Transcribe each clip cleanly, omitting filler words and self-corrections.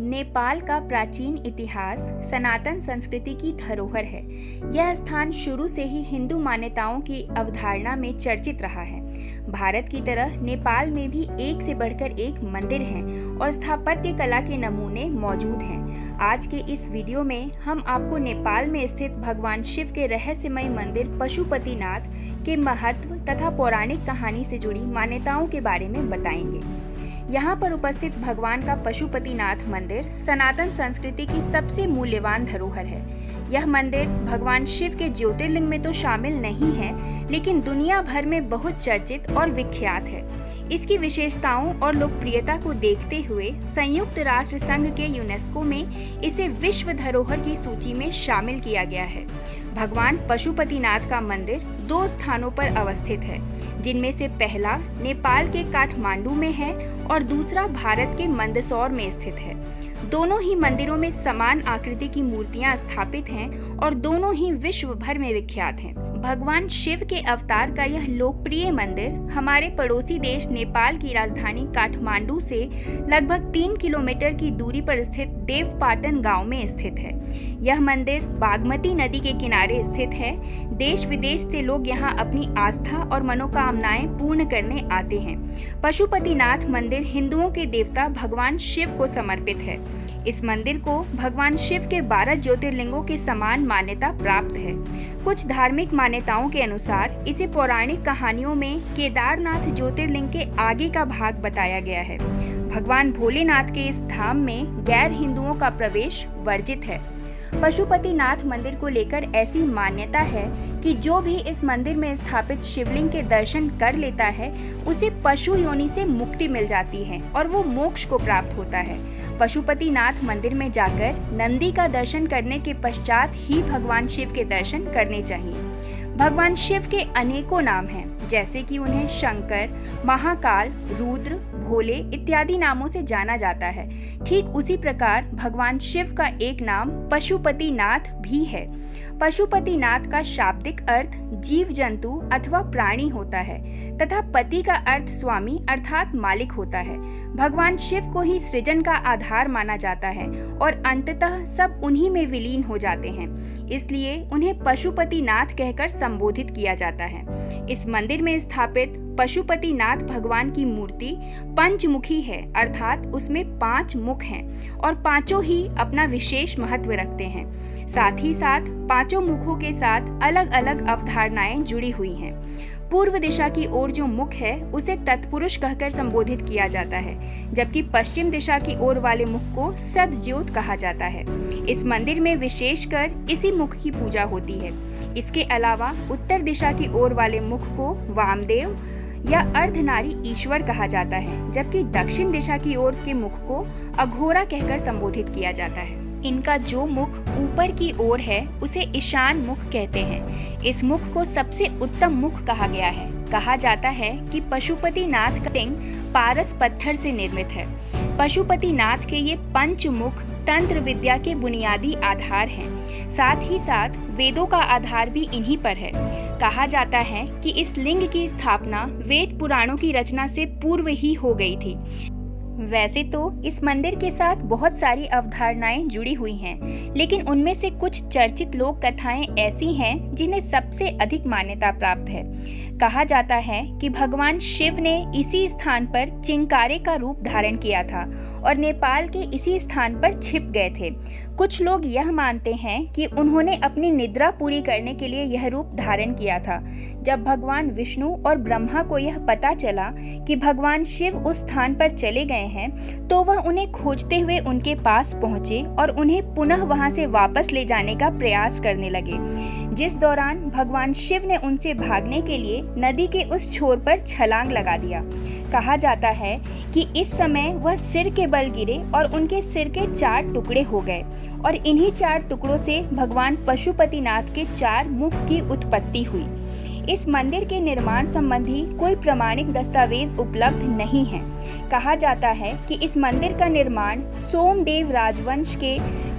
नेपाल का प्राचीन इतिहास सनातन संस्कृति की धरोहर है। यह स्थान शुरू से ही हिंदू मान्यताओं की अवधारणा में चर्चित रहा है। भारत की तरह नेपाल में भी एक से बढ़कर एक मंदिर हैं और स्थापत्य कला के नमूने मौजूद हैं। आज के इस वीडियो में हम आपको नेपाल में स्थित भगवान शिव के रहस्यमय मंदिर पशुपतिनाथ के महत्व तथा पौराणिक कहानी से जुड़ी मान्यताओं के बारे में बताएंगे। यहाँ पर उपस्थित भगवान का पशुपतिनाथ मंदिर सनातन संस्कृति की सबसे मूल्यवान धरोहर है। यह मंदिर भगवान शिव के ज्योतिर्लिंग में तो शामिल नहीं है, लेकिन दुनिया भर में बहुत चर्चित और विख्यात है। इसकी विशेषताओं और लोकप्रियता को देखते हुए संयुक्त राष्ट्र संघ के यूनेस्को में इसे विश्व धरोहर की सूची में शामिल किया गया है। भगवान पशुपतिनाथ का मंदिर 2 स्थानों पर अवस्थित है, जिनमें से पहला नेपाल के काठमांडू में है और दूसरा भारत के मंदसौर में स्थित है। दोनों ही मंदिरों में समान आकृति की मूर्तियां स्थापित हैं और दोनों ही विश्व भर में विख्यात हैं। भगवान शिव के अवतार का यह लोकप्रिय मंदिर हमारे पड़ोसी देश नेपाल की राजधानी काठमांडू से लगभग 3 किलोमीटर की दूरी पर स्थित देवपाटन गांव में स्थित है। यह मंदिर बागमती नदी के किनारे स्थित है। देश विदेश से लोग यहां अपनी आस्था और मनोकामनाएं पूर्ण करने आते हैं। पशुपतिनाथ मंदिर हिंदुओं के देवता भगवान शिव को समर्पित है। इस मंदिर को भगवान शिव के 12 ज्योतिर्लिंगों के समान मान्यता प्राप्त है। कुछ धार्मिक मान्यताओं के अनुसार इसे पौराणिक कहानियों में केदारनाथ ज्योतिर्लिंग के आगे का भाग बताया गया है। भगवान भोलेनाथ के इस धाम में गैर हिंदुओं का प्रवेश वर्जित है। पशुपतिनाथ मंदिर को लेकर ऐसी मान्यता है कि जो भी इस मंदिर में स्थापित शिवलिंग के दर्शन कर लेता है, उसे पशु योनि से मुक्ति मिल जाती है और वो मोक्ष को प्राप्त होता है। पशुपतिनाथ मंदिर में जाकर नंदी का दर्शन करने के पश्चात ही भगवान शिव के दर्शन करने चाहिए। भगवान शिव के अनेकों नाम हैं, जैसे कि उन्हें शंकर, महाकाल, रुद्र, भोले इत्यादि नामों से जाना जाता है। ठीक उसी प्रकार भगवान शिव का एक नाम पशुपतिनाथ भी है। पशुपतिनाथ का शाब्दिक अर्थ जीव जंतु अथवा प्राणी होता है तथा पति का अर्थ स्वामी अर्थात मालिक होता है। भगवान शिव को ही सृजन का आधार माना जाता है और अंततः सब उन्हीं में विलीन हो जाते हैं, इसलिए उन्हें पशुपतिनाथ कहकर संबोधित किया जाता है। इस मंदिर में स्थापित पशुपतिनाथ भगवान की मूर्ति पंचमुखी है, अर्थात उसमें 5 मुख हैं और पांचों ही अपना विशेष महत्व रखते हैं। साथ ही साथ पांचों मुखों के साथ अलग अलग अवधारणाएं जुड़ी हुई हैं। पूर्व दिशा की ओर जो मुख है उसे तत्पुरुष कहकर संबोधित किया जाता है, जबकि पश्चिम दिशा की ओर वाले मुख को सदज्योत कहा जाता है। इस मंदिर में विशेषकर इसी मुख की पूजा होती है। इसके अलावा उत्तर दिशा की ओर वाले मुख को वामदेव या अर्धनारी ईश्वर कहा जाता है, जबकि दक्षिण दिशा की ओर के मुख को अघोरा कहकर संबोधित किया जाता है। इनका जो मुख ऊपर की ओर है उसे ईशान मुख कहते हैं। इस मुख को सबसे उत्तम मुख कहा गया है। कहा जाता है कि पशुपतिनाथ का लिंग पारस पत्थर से निर्मित है। पशुपतिनाथ के ये पंचमुख तंत्र विद्या के बुनियादी आधार हैं। साथ ही साथ वेदों का आधार भी इन्हीं पर है। कहा जाता है कि इस लिंग की स्थापना वेद पुराणों की रचना से पूर्व ही हो गई थी। वैसे तो इस मंदिर के साथ बहुत सारी अवधारणाएं जुड़ी हुई हैं, लेकिन उनमें से कुछ चर्चित लोक कथाएं ऐसी हैं जिन्हें सबसे अधिक मान्यता प्राप्त है। कहा जाता है कि भगवान शिव ने इसी स्थान पर चिंकारे का रूप धारण किया था और नेपाल के इसी स्थान पर छिप गए थे। कुछ लोग यह मानते हैं कि उन्होंने अपनी निद्रा पूरी करने के लिए यह रूप धारण किया था। जब भगवान विष्णु और ब्रह्मा को यह पता चला कि भगवान शिव उस स्थान पर चले गए हैं, तो वह उन्हें खोजते हुए उनके पास पहुंचे और उन्हें पुनः वहां से वापस ले जाने का प्रयास करने लगे, जिस दौरान भगवान शिव ने उनसे भागने के लिए नदी के उस छोर पर छलांग लगा दिया। कहा जाता है कि इस समय वह सिर के बल गिरे और उनके सिर के 4 टुकड़े हो गए और इन्हीं 4 टुकड़ों से भगवान पशुपतिनाथ के 4 मुख की उत्पत्ति हुई। इस मंदिर के निर्माण संबंधी कोई प्रमाणिक दस्तावेज उपलब्ध नहीं है। कहा जाता है कि इस मंदिर का निर्माण सोमदेव राजवंश के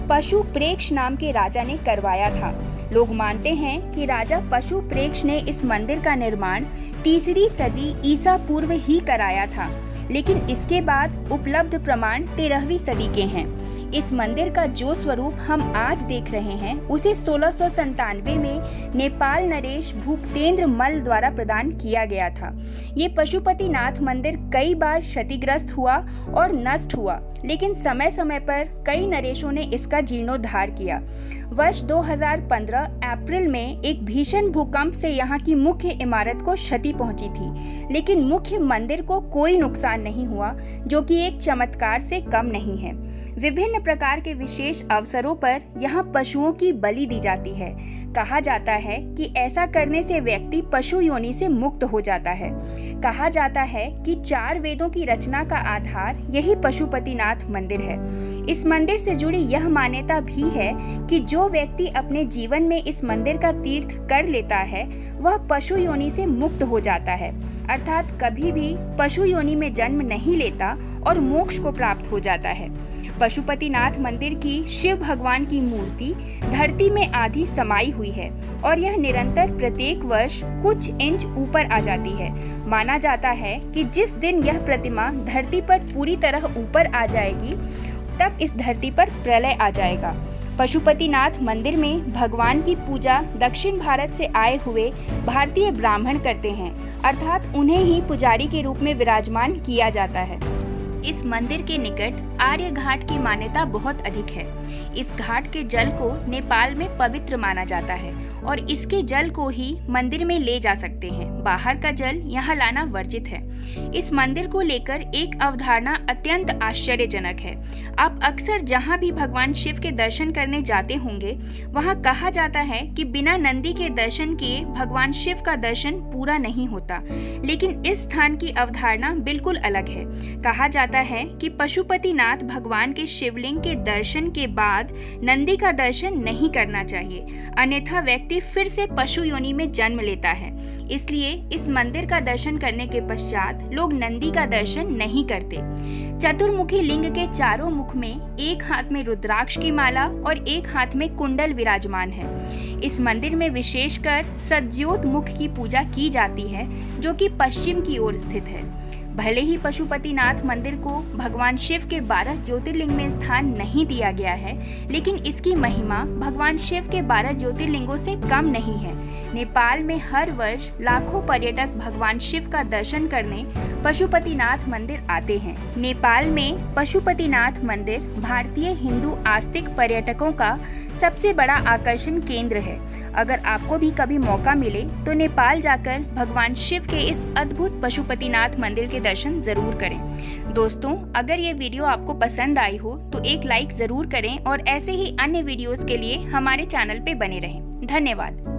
पशुप्रेक्ष नाम के राजा ने करवाया था। लोग मानते हैं कि राजा पशुप्रेक्ष ने इस मंदिर का निर्माण 3री सदी ईसा पूर्व ही कराया था, लेकिन इसके बाद उपलब्ध प्रमाण 13वीं सदी के हैं। इस मंदिर का जो स्वरूप हम आज देख रहे हैं उसे 1697 में नेपाल नरेश भूपतेंद्र मल्ल द्वारा प्रदान किया गया था। ये पशुपतिनाथ मंदिर कई बार क्षतिग्रस्त हुआ और नष्ट हुआ, लेकिन समय समय पर कई नरेशों ने इसका जीर्णोद्धार किया। वर्ष 2015 अप्रैल में एक भीषण भूकंप से यहाँ की मुख्य इमारत को क्षति पहुंची थी, लेकिन मुख्य मंदिर को कोई नुकसान नहीं हुआ, जो कि एक चमत्कार से कम नहीं है। विभिन्न प्रकार के विशेष अवसरों पर यहाँ पशुओं की बलि दी जाती है। कहा जाता है कि ऐसा करने से व्यक्ति पशु योनि से मुक्त हो जाता है। कहा जाता है कि 4 वेदों की रचना का आधार यही पशुपतिनाथ मंदिर है। इस मंदिर से जुड़ी यह मान्यता भी है कि जो व्यक्ति अपने जीवन में इस मंदिर का तीर्थ कर लेता है वह पशु योनि से मुक्त हो जाता है, अर्थात कभी भी पशु योनि में जन्म नहीं लेता और मोक्ष को प्राप्त हो जाता है। पशुपतिनाथ मंदिर की शिव भगवान की मूर्ति धरती में आधी समाई हुई है और यह निरंतर प्रत्येक वर्ष कुछ इंच ऊपर आ जाती है। माना जाता है कि जिस दिन यह प्रतिमा धरती पर पूरी तरह ऊपर आ जाएगी तब इस धरती पर प्रलय आ जाएगा। पशुपतिनाथ मंदिर में भगवान की पूजा दक्षिण भारत से आए हुए भारतीय ब्राह्मण करते हैं, अर्थात उन्हें ही पुजारी के रूप में विराजमान किया जाता है। इस मंदिर के निकट आर्य घाट की मान्यता बहुत अधिक है। इस घाट के जल को नेपाल में पवित्र माना जाता है और इसके जल को ही मंदिर में ले जा सकते हैं। बाहर का जल यहाँ लाना वर्जित है। इस मंदिर को लेकर एक अवधारणा अत्यंत आश्चर्यजनक है। आप अक्सर जहाँ भी भगवान शिव के दर्शन करने जाते होंगे वहाँ कहा जाता है कि बिना नंदी के दर्शन किए भगवान शिव का दर्शन पूरा नहीं होता, लेकिन इस स्थान की अवधारणा बिल्कुल अलग है। कहा जाता है कि पशुपतिनाथ भगवान के शिवलिंग के दर्शन के बाद नंदी का दर्शन नहीं करना चाहिए, अन्यथा व्यक्ति फिर से पशु योनि में जन्म लेता है। इसलिए इस मंदिर का दर्शन करने के पश्चात लोग नंदी का दर्शन नहीं करते। चतुर्मुखी लिंग के चारों मुख में एक हाथ में रुद्राक्ष की माला और एक हाथ में कुंडल विराजमान है। इस मंदिर में विशेषकर सज्जोत मुख की पूजा की जाती है, जो कि पश्चिम की ओर स्थित है। भले ही पशुपतिनाथ मंदिर को भगवान शिव के 12 ज्योतिर्लिंग में स्थान नहीं दिया गया है, लेकिन इसकी महिमा भगवान शिव के 12 ज्योतिर्लिंगों से कम नहीं है। नेपाल में हर वर्ष लाखों पर्यटक भगवान शिव का दर्शन करने पशुपतिनाथ मंदिर आते हैं। नेपाल में पशुपतिनाथ मंदिर भारतीय हिंदू आस्तिक पर्यटकों का सबसे बड़ा आकर्षण केंद्र है। अगर आपको भी कभी मौका मिले तो नेपाल जाकर भगवान शिव के इस अद्भुत पशुपतिनाथ मंदिर के दर्शन जरूर करें। दोस्तों, अगर ये वीडियो आपको पसंद आई हो तो एक लाइक जरूर करें और ऐसे ही अन्य वीडियोस के लिए हमारे चैनल पे बने रहें। धन्यवाद।